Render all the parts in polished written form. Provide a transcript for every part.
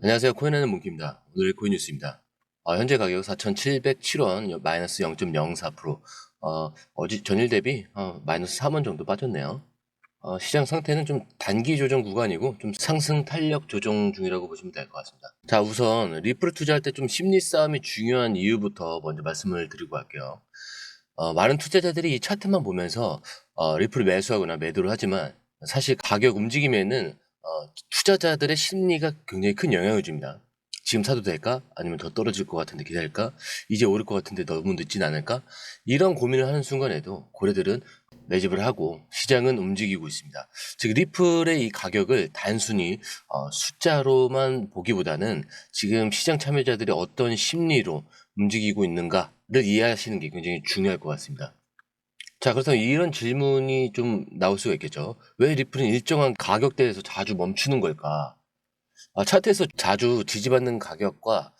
안녕하세요. 코인하는 몽키입니다. 오늘의 코인 뉴스입니다. 현재 가격 4,707원 마이너스 0.04%. 어제 전일 대비 마이너스 3원 정도 빠졌네요. 시장 상태는 좀 단기 조정 구간이고 좀 상승 탄력 조정 중이라고 보시면 될 것 같습니다. 자, 우선 리플을 투자할 때 좀 심리 싸움이 중요한 이유부터 먼저 말씀을 드리고 갈게요. 많은 투자자들이 이 차트만 보면서 리플을 매수하거나 매도를 하지만 사실 가격 움직임에는 투자자들의 심리가 굉장히 큰 영향을 줍니다. 지금 사도 될까? 아니면 더 떨어질 것 같은데 기다릴까? 이제 오를 것 같은데 너무 늦진 않을까? 이런 고민을 하는 순간에도 고래들은 매집을 하고 시장은 움직이고 있습니다. 즉 리플의 이 가격을 단순히 숫자로만 보기보다는 지금 시장 참여자들이 어떤 심리로 움직이고 있는가를 이해하시는 게 굉장히 중요할 것 같습니다. 자, 그렇다면 이런 질문이 좀 나올 수가 있겠죠. 왜 리플은 일정한 가격대에서 자주 멈추는 걸까? 차트에서 자주 지지받는 가격과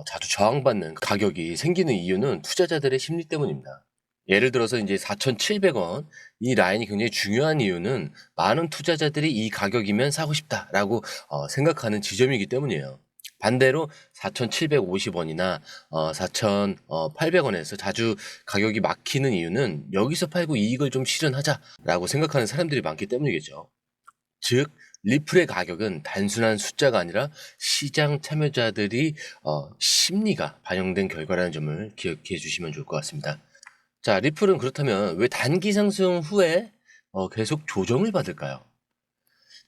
자주 저항받는 가격이 생기는 이유는 투자자들의 심리 때문입니다. 예를 들어서 이제 4,700원 이 라인이 굉장히 중요한 이유는 많은 투자자들이 이 가격이면 사고 싶다라고 생각하는 지점이기 때문이에요. 반대로 4,750원이나 4,800원에서 자주 가격이 막히는 이유는 여기서 팔고 이익을 좀 실현하자라고 생각하는 사람들이 많기 때문이겠죠. 즉 리플의 가격은 단순한 숫자가 아니라 시장 참여자들이 심리가 반영된 결과라는 점을 기억해 주시면 좋을 것 같습니다. 자, 리플은 그렇다면 왜 단기 상승 후에 계속 조정을 받을까요?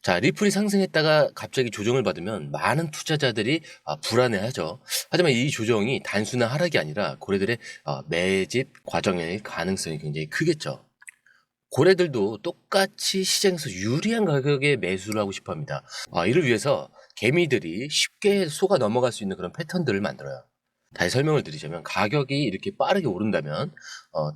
자, 리플이 상승했다가 갑자기 조정을 받으면 많은 투자자들이 불안해하죠. 하지만 이 조정이 단순한 하락이 아니라 고래들의 매집 과정의 가능성이 굉장히 크겠죠. 고래들도 똑같이 시장에서 유리한 가격에 매수를 하고 싶어 합니다. 이를 위해서 개미들이 쉽게 속아 넘어갈 수 있는 그런 패턴들을 만들어요. 다시 설명을 드리자면 가격이 이렇게 빠르게 오른다면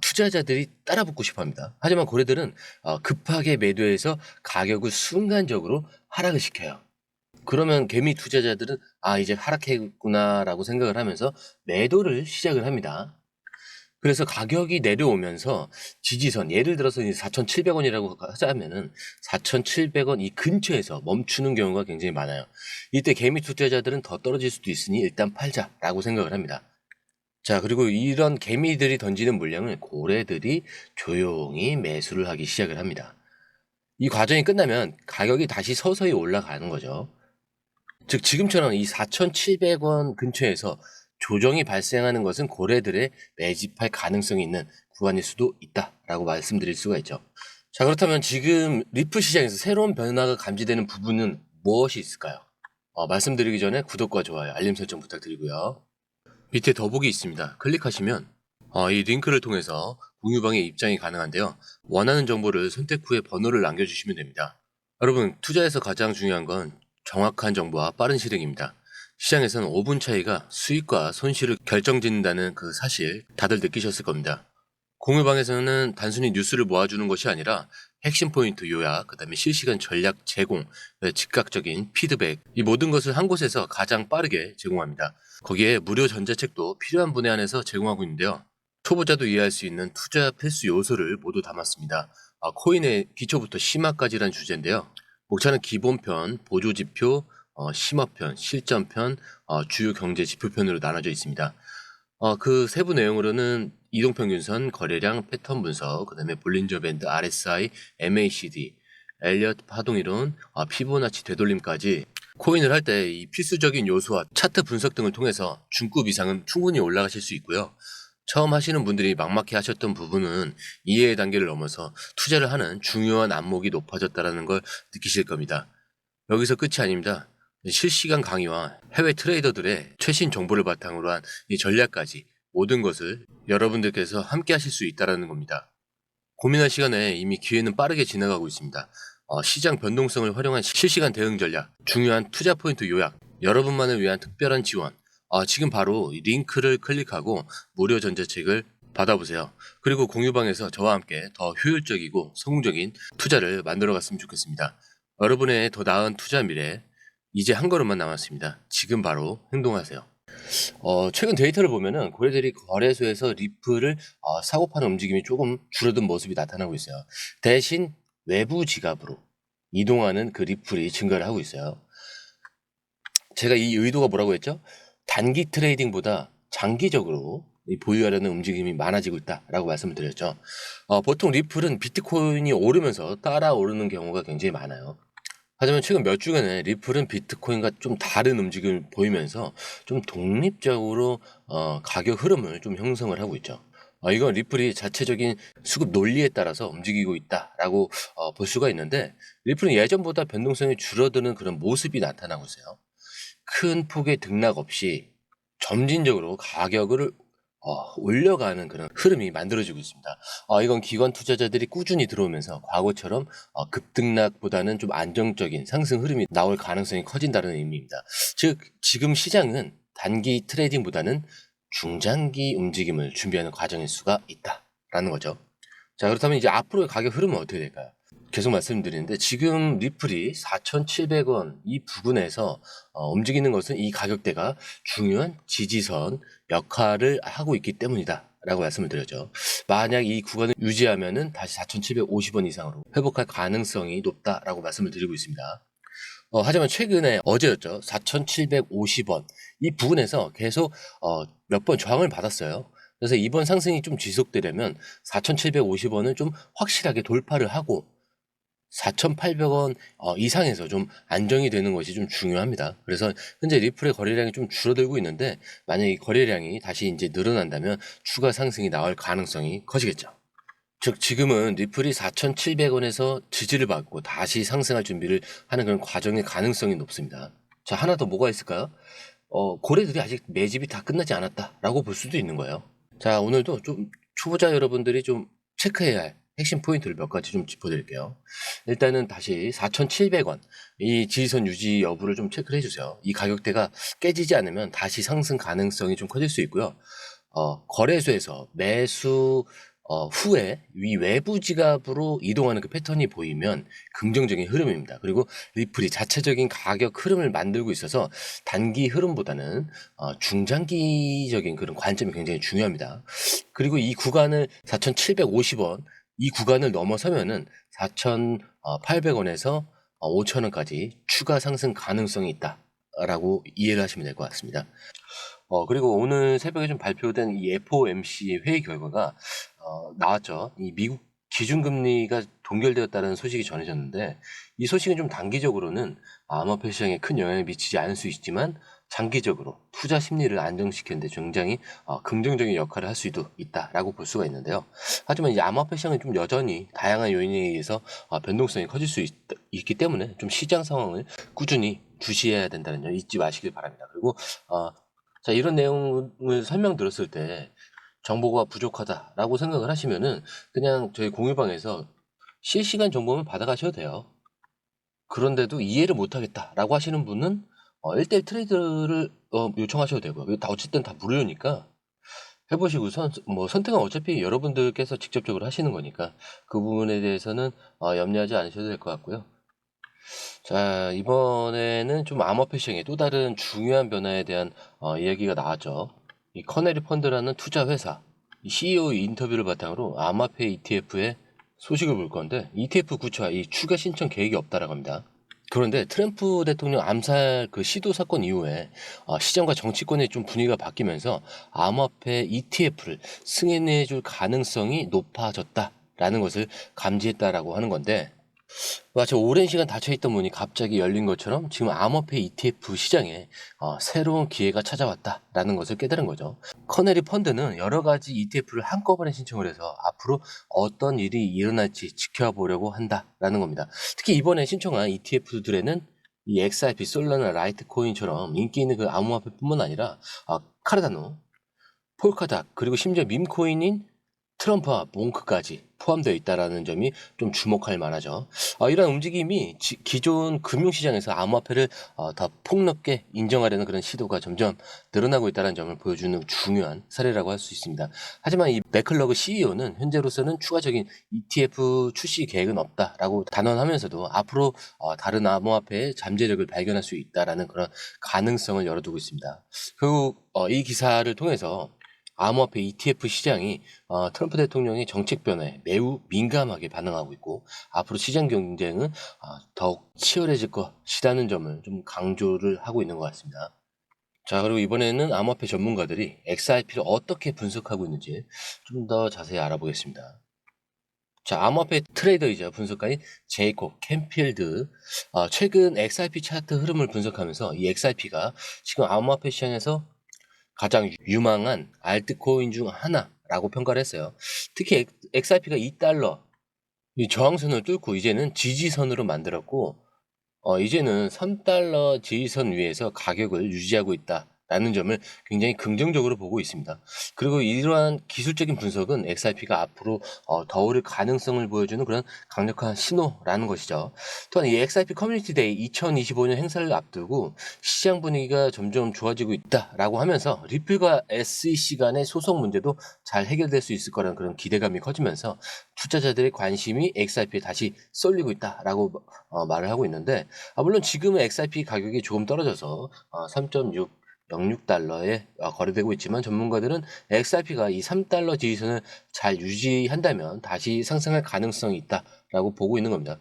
투자자들이 따라붙고 싶어 합니다. 하지만 고래들은 급하게 매도해서 가격을 순간적으로 하락을 시켜요. 그러면 개미 투자자들은 이제 하락했구나라고 생각을 하면서 매도를 시작을 합니다. 그래서 가격이 내려오면서 지지선, 예를 들어서 4,700원이라고 하자면은 4,700원 이 근처에서 멈추는 경우가 굉장히 많아요. 이때 개미 투자자들은 더 떨어질 수도 있으니 일단 팔자라고 생각을 합니다. 자, 그리고 이런 개미들이 던지는 물량을 고래들이 조용히 매수를 하기 시작을 합니다. 이 과정이 끝나면 가격이 다시 서서히 올라가는 거죠. 즉 지금처럼 이 4,700원 근처에서 조정이 발생하는 것은 고래들의 매집할 가능성이 있는 구간일 수도 있다라고 말씀드릴 수가 있죠. 자, 그렇다면 지금 리플 시장에서 새로운 변화가 감지되는 부분은 무엇이 있을까요? 말씀드리기 전에 구독과 좋아요, 알림 설정 부탁드리고요. 밑에 더보기 있습니다. 클릭하시면 이 링크를 통해서 공유방에 입장이 가능한데요. 원하는 정보를 선택 후에 번호를 남겨주시면 됩니다. 여러분, 투자에서 가장 중요한 건 정확한 정보와 빠른 실행입니다. 시장에서는 5분 차이가 수익과 손실을 결정짓는다는 그 사실 다들 느끼셨을 겁니다. 공유방에서는 단순히 뉴스를 모아주는 것이 아니라 핵심 포인트 요약, 그 다음에 실시간 전략 제공, 즉각적인 피드백, 이 모든 것을 한 곳에서 가장 빠르게 제공합니다. 거기에 무료 전자책도 필요한 분에 한해서 제공하고 있는데요. 초보자도 이해할 수 있는 투자 필수 요소를 모두 담았습니다. 코인의 기초부터 심화까지란 주제인데요. 목차는 기본편, 보조지표, 심화편, 실전편, 주요 경제 지표편으로 나눠져 있습니다. 그 세부 내용으로는 이동평균선, 거래량, 패턴 분석, 그 다음에 볼린저 밴드, RSI, MACD, 엘리엇 파동이론, 피보나치 되돌림까지 코인을 할 때 이 필수적인 요소와 차트 분석 등을 통해서 중급 이상은 충분히 올라가실 수 있고요. 처음 하시는 분들이 막막해 하셨던 부분은 이해의 단계를 넘어서 투자를 하는 중요한 안목이 높아졌다는 걸 느끼실 겁니다. 여기서 끝이 아닙니다. 실시간 강의와 해외 트레이더들의 최신 정보를 바탕으로 한 이 전략까지 모든 것을 여러분들께서 함께 하실 수 있다는 겁니다. 고민할 시간에 이미 기회는 빠르게 지나가고 있습니다. 시장 변동성을 활용한 실시간 대응 전략, 중요한 투자 포인트 요약, 여러분만을 위한 특별한 지원. 지금 바로 이 링크를 클릭하고 무료 전자책을 받아보세요. 그리고 공유방에서 저와 함께 더 효율적이고 성공적인 투자를 만들어 갔으면 좋겠습니다. 여러분의 더 나은 투자 미래, 이제 한 걸음만 남았습니다. 지금 바로 행동하세요. 최근 데이터를 보면은 고래들이 거래소에서 리플을 사고 파는 움직임이 조금 줄어든 모습이 나타나고 있어요. 대신 외부 지갑으로 이동하는 그 리플이 증가를 하고 있어요. 제가 이 의도가 뭐라고 했죠? 단기 트레이딩보다 장기적으로 보유하려는 움직임이 많아지고 있다라고 말씀을 드렸죠. 보통 리플은 비트코인이 오르면서 따라 오르는 경우가 굉장히 많아요. 하지만 최근 몇 주간에 리플은 비트코인과 좀 다른 움직임을 보이면서 좀 독립적으로 가격 흐름을 좀 형성을 하고 있죠. 이건 리플이 자체적인 수급 논리에 따라서 움직이고 있다라고 볼 수가 있는데, 리플은 예전보다 변동성이 줄어드는 그런 모습이 나타나고 있어요. 큰 폭의 등락 없이 점진적으로 가격을 올려가는 그런 흐름이 만들어지고 있습니다. 이건 기관 투자자들이 꾸준히 들어오면서 과거처럼 급등락보다는 좀 안정적인 상승 흐름이 나올 가능성이 커진다는 의미입니다. 즉, 지금 시장은 단기 트레이딩보다는 중장기 움직임을 준비하는 과정일 수가 있다라는 거죠. 자, 그렇다면 이제 앞으로의 가격 흐름은 어떻게 될까요? 계속 말씀드리는데, 지금 리플이 4,700원 이 부근에서 움직이는 것은 이 가격대가 중요한 지지선 역할을 하고 있기 때문이다 라고 말씀을 드렸죠. 만약 이 구간을 유지하면은 다시 4,750원 이상으로 회복할 가능성이 높다라고 말씀을 드리고 있습니다. 하지만 최근에 어제였죠. 4,750원 이 부근에서 계속 몇 번 저항을 받았어요. 그래서 이번 상승이 좀 지속되려면 4,750원을 좀 확실하게 돌파를 하고 4,800원 이상에서 좀 안정이 되는 것이 좀 중요합니다. 그래서 현재 리플의 거래량이 좀 줄어들고 있는데, 만약 이 거래량이 다시 이제 늘어난다면 추가 상승이 나올 가능성이 커지겠죠. 즉, 지금은 리플이 4,700원에서 지지를 받고 다시 상승할 준비를 하는 그런 과정의 가능성이 높습니다. 자, 하나 더 뭐가 있을까요? 고래들이 아직 매집이 다 끝나지 않았다라고 볼 수도 있는 거예요. 자, 오늘도 좀 초보자 여러분들이 좀 체크해야 할 핵심 포인트를 몇 가지 좀 짚어드릴게요. 일단은 다시 4,700원 이 지지선 유지 여부를 좀 체크를 해주세요. 이 가격대가 깨지지 않으면 다시 상승 가능성이 좀 커질 수 있고요. 거래소에서 매수 후에 이 외부 지갑으로 이동하는 그 패턴이 보이면 긍정적인 흐름입니다. 그리고 리플이 자체적인 가격 흐름을 만들고 있어서 단기 흐름보다는 중장기적인 그런 관점이 굉장히 중요합니다. 그리고 이 구간을 4,750원 이 구간을 넘어서면은 4,800원에서 5,000원까지 추가 상승 가능성이 있다라고 이해를 하시면 될 것 같습니다. 그리고 오늘 새벽에 좀 발표된 이 FOMC 회의 결과가 나왔죠. 이 미국 기준금리가 동결되었다는 소식이 전해졌는데, 이 소식은 좀 단기적으로는 암호화폐 시장에 큰 영향을 미치지 않을 수 있지만 장기적으로 투자 심리를 안정시키는 데 굉장히 긍정적인 역할을 할 수도 있다라고 볼 수가 있는데요. 하지만 이 암호화폐 시장은 좀 여전히 다양한 요인에 의해서 변동성이 커질 수 있기 때문에 좀 시장 상황을 꾸준히 주시해야 된다는 점 잊지 마시길 바랍니다. 그리고 자, 이런 내용을 설명드렸을 때 정보가 부족하다라고 생각을 하시면은 그냥 저희 공유방에서 실시간 정보만 받아가셔도 돼요. 그런데도 이해를 못하겠다라고 하시는 분은 1대1 트레이드를 요청하셔도 되고요. 다 어쨌든 다 무료니까 해보시고 선택은 어차피 여러분들께서 직접적으로 하시는 거니까 그 부분에 대해서는 염려하지 않으셔도 될 것 같고요. 자, 이번에는 좀 암호화폐 시장의 또 다른 중요한 변화에 대한 이야기가 나왔죠. 이 커네리 펀드라는 투자 회사 CEO 인터뷰를 바탕으로 암호화폐 ETF의 소식을 볼 건데, ETF 구체화 이 추가 신청 계획이 없다라고 합니다. 그런데 트럼프 대통령 암살 그 시도 사건 이후에 시장과 정치권의 좀 분위기가 바뀌면서 암호화폐 ETF를 승인해 줄 가능성이 높아졌다라는 것을 감지했다라고 하는 건데, 마치 오랜 시간 닫혀있던 문이 갑자기 열린 것처럼 지금 암호화폐 ETF 시장에 새로운 기회가 찾아왔다라는 것을 깨달은 거죠. 커네리 펀드는 여러 가지 ETF를 한꺼번에 신청을 해서 앞으로 어떤 일이 일어날지 지켜보려고 한다라는 겁니다. 특히 이번에 신청한 ETF들에는 이 XRP, 솔라나, 라이트코인처럼 인기 있는 그 암호화폐뿐만 아니라 카르다노, 폴카닥, 그리고 심지어 밈코인인 트럼프와 몽크까지 포함되어 있다는 점이 좀 주목할 만하죠. 이런 움직임이 기존 금융시장에서 암호화폐를 더 폭넓게 인정하려는 그런 시도가 점점 늘어나고 있다는 점을 보여주는 중요한 사례라고 할 수 있습니다. 하지만 이 맥클러그 CEO는 현재로서는 추가적인 ETF 출시 계획은 없다라고 단언하면서도 앞으로 다른 암호화폐의 잠재력을 발견할 수 있다라는 그런 가능성을 열어두고 있습니다. 결국 이 기사를 통해서 암호화폐 ETF 시장이 트럼프 대통령의 정책 변화에 매우 민감하게 반응하고 있고 앞으로 시장 경쟁은 더욱 치열해질 것이라는 점을 좀 강조를 하고 있는 것 같습니다. 자, 그리고 이번에는 암호화폐 전문가들이 XRP를 어떻게 분석하고 있는지 좀 더 자세히 알아보겠습니다. 자, 암호화폐 트레이더이자 분석가인 제이콥 캠필드, 최근 XRP 차트 흐름을 분석하면서 이 XRP가 지금 암호화폐 시장에서 가장 유망한 알트코인 중 하나라고 평가를 했어요. 특히 XRP가 2달러 이 저항선을 뚫고 이제는 지지선으로 만들었고 이제는 3달러 지지선 위에서 가격을 유지하고 있다라는 점을 굉장히 긍정적으로 보고 있습니다. 그리고 이러한 기술적인 분석은 XRP가 앞으로 더 오를 가능성을 보여주는 그런 강력한 신호라는 것이죠. 또한 이 XRP 커뮤니티 데이 2025년 행사를 앞두고 시장 분위기가 점점 좋아지고 있다라고 하면서 리플과 SEC 간의 소송 문제도 잘 해결될 수 있을 거라는 그런 기대감이 커지면서 투자자들의 관심이 XRP에 다시 쏠리고 있다라고 말을 하고 있는데 물론 지금은 XRP 가격이 조금 떨어져서 3.606달러에 거래되고 있지만 전문가들은 XRP가 이 3달러 지지선을 잘 유지한다면 다시 상승할 가능성이 있다라고 보고 있는 겁니다.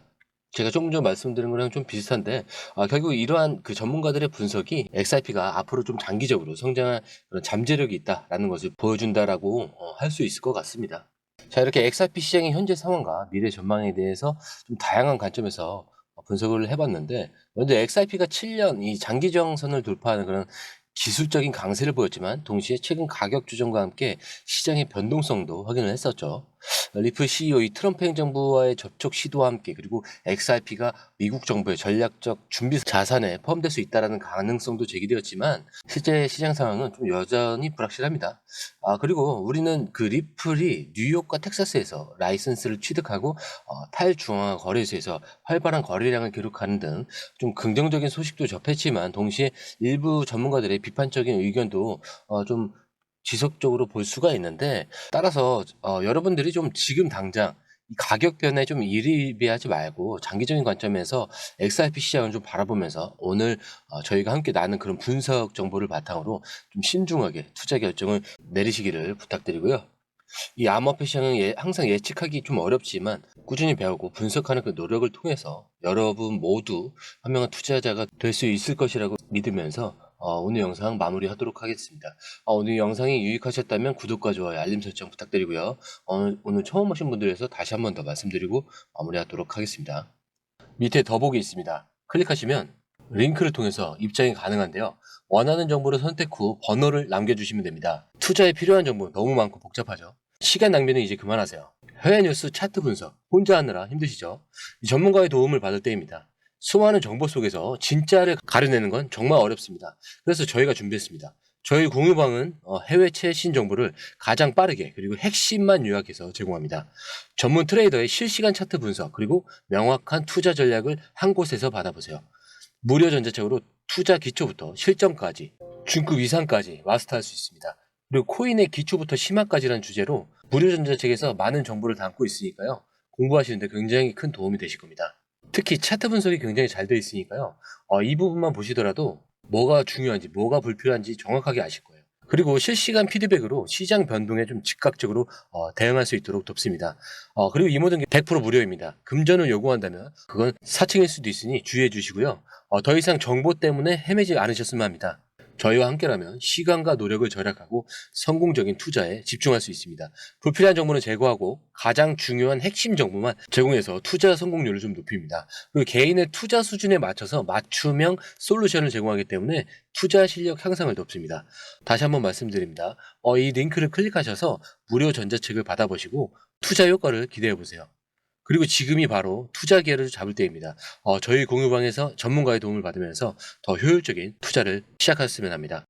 제가 조금 전 말씀드린 거랑 좀 비슷한데 결국 이러한 그 전문가들의 분석이 XRP가 앞으로 좀 장기적으로 성장할 그런 잠재력이 있다라는 것을 보여준다라고 할 수 있을 것 같습니다. 자, 이렇게 XRP 시장의 현재 상황과 미래 전망에 대해서 좀 다양한 관점에서 분석을 해봤는데 먼저 XRP가 7년 이 장기 저항선을 돌파하는 그런 기술적인 강세를 보였지만 동시에 최근 가격 조정과 함께 시장의 변동성도 확인을 했었죠. 리플 CEO 이 트럼프 행정부와의 접촉 시도와 함께 그리고 XRP가 미국 정부의 전략적 준비 자산에 포함될 수 있다는 가능성도 제기되었지만 실제 시장 상황은 좀 여전히 불확실합니다. 그리고 우리는 그 리플이 뉴욕과 텍사스에서 라이선스를 취득하고 탈중앙화 거래소에서 활발한 거래량을 기록하는 등 좀 긍정적인 소식도 접했지만 동시에 일부 전문가들의 비판적인 의견도 좀 지속적으로 볼 수가 있는데 따라서 여러분들이 좀 지금 당장 이 가격 변화에 좀 일희비하지 말고 장기적인 관점에서 XRP 시장을 좀 바라보면서 오늘 저희가 함께 나눈 그런 분석 정보를 바탕으로 좀 신중하게 투자 결정을 내리시기를 부탁드리고요. 이 암호화폐 시장은 항상 예측하기 좀 어렵지만 꾸준히 배우고 분석하는 그 노력을 통해서 여러분 모두 현명한 투자자가 될 수 있을 것이라고 믿으면서 오늘 영상 마무리하도록 하겠습니다. 오늘 영상이 유익하셨다면 구독과 좋아요, 알림 설정 부탁드리고요. 오늘 처음 오신 분들에서 다시 한 번 더 말씀드리고 마무리하도록 하겠습니다. 밑에 더보기 있습니다. 클릭하시면 링크를 통해서 입장이 가능한데요. 원하는 정보를 선택 후 번호를 남겨주시면 됩니다. 투자에 필요한 정보 너무 많고 복잡하죠. 시간 낭비는 이제 그만하세요. 해외 뉴스 차트 분석 혼자 하느라 힘드시죠? 전문가의 도움을 받을 때입니다. 수많은 정보 속에서 진짜를 가려내는 건 정말 어렵습니다. 그래서 저희가 준비했습니다. 저희 공유방은 해외 최신 정보를 가장 빠르게 그리고 핵심만 요약해서 제공합니다. 전문 트레이더의 실시간 차트 분석 그리고 명확한 투자 전략을 한 곳에서 받아보세요. 무료 전자책으로 투자 기초부터 실전까지 중급 이상까지 마스터할 수 있습니다. 그리고 코인의 기초부터 심화까지라는 주제로 무료 전자책에서 많은 정보를 담고 있으니까요. 공부하시는데 굉장히 큰 도움이 되실 겁니다. 특히 차트 분석이 굉장히 잘 되어 있으니까요. 이 부분만 보시더라도 뭐가 중요한지 뭐가 불필요한지 정확하게 아실 거예요. 그리고 실시간 피드백으로 시장 변동에 좀 즉각적으로 대응할 수 있도록 돕습니다. 그리고 이 모든 게 100% 무료입니다. 금전을 요구한다면 그건 사칭일 수도 있으니 주의해 주시고요. 더 이상 정보 때문에 헤매지 않으셨으면 합니다. 저희와 함께라면 시간과 노력을 절약하고 성공적인 투자에 집중할 수 있습니다. 불필요한 정보는 제거하고 가장 중요한 핵심 정보만 제공해서 투자 성공률을 좀 높입니다. 그리고 개인의 투자 수준에 맞춰서 맞춤형 솔루션을 제공하기 때문에 투자 실력 향상을 돕습니다. 다시 한번 말씀드립니다. 이 링크를 클릭하셔서 무료 전자책을 받아보시고 투자 효과를 기대해보세요. 그리고 지금이 바로 투자 기회를 잡을 때입니다. 저희 공유방에서 전문가의 도움을 받으면서 더 효율적인 투자를 시작하셨으면 합니다.